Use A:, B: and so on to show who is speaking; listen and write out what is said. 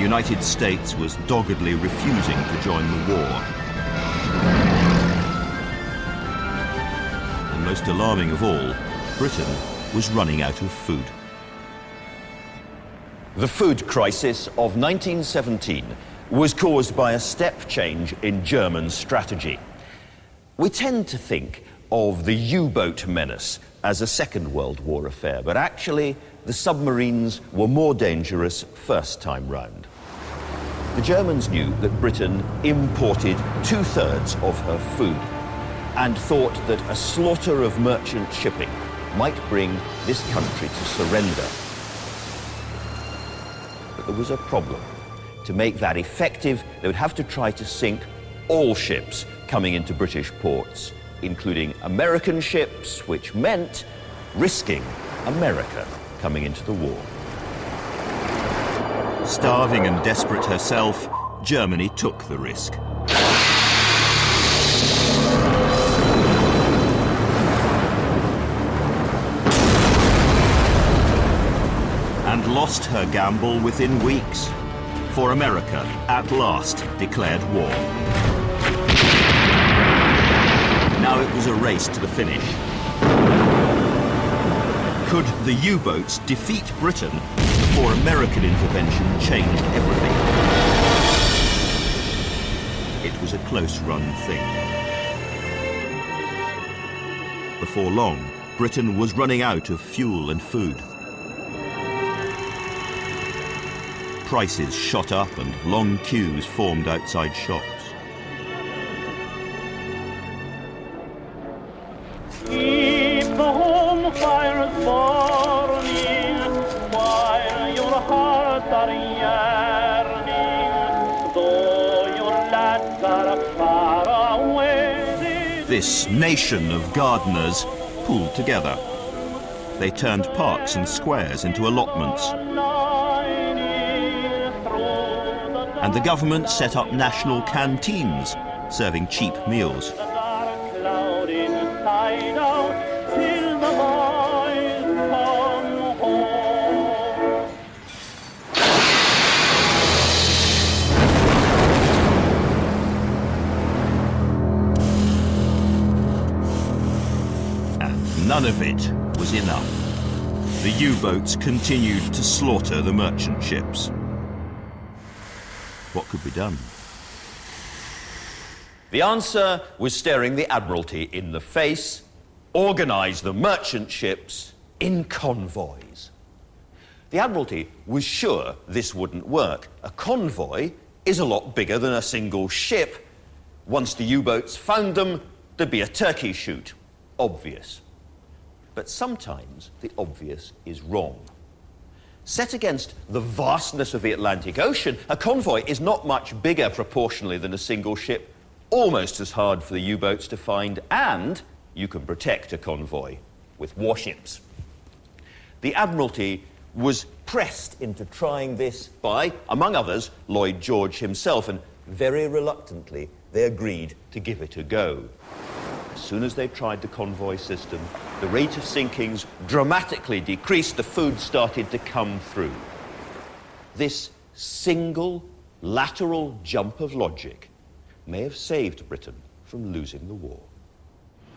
A: United States was doggedly refusing to join the war. And most alarming of all, Britain was running out of food.
B: The food crisis of 1917 was caused by a step change in German strategy. We tend to think of the U-boat menace as a Second World War affair, but actually the submarines were more dangerous first time round. The Germans knew that Britain imported 2/3 of her food and thought that a slaughter of merchant shipping might bring this country to surrender. But there was a problem. To make that effective, they would have to try to sink all ships coming into British ports, including American ships, which meant risking America coming into the war.
A: Starving and desperate herself, Germany took the risk. And lost her gamble within weeks, for America at last declared war. Now it was a race to the finish. Could the U-boats defeat Britain before American intervention changed everything? It was a close-run thing. Before long, Britain was running out of fuel and food. Prices shot up and long queues formed outside shops.
C: Keep the home fires burning while your hearts are yearning, though your lads are far away.
A: This nation of gardeners pooled together. They turned parks and squares into allotments. And the government set up national canteens, serving cheap meals. And none of it was enough. The U-boats continued to slaughter the merchant ships. What could be done?
B: The answer was staring the Admiralty in the face: organise the merchant ships in convoys. The Admiralty was sure this wouldn't work. A convoy is a lot bigger than a single ship. Once the U-boats found them, there'd be a turkey shoot. Obvious. But sometimes the obvious is wrong. Set against the vastness of the Atlantic Ocean, a convoy is not much bigger proportionally than a single ship, almost as hard for the U-boats to find, and you can protect a convoy with warships. The Admiralty was pressed into trying this by, among others, Lloyd George himself, and very reluctantly they agreed to give it a go. As soon as they tried the convoy system, the rate of sinkings dramatically decreased, the food started to come through. This single lateral jump of logic may have saved Britain from losing the war.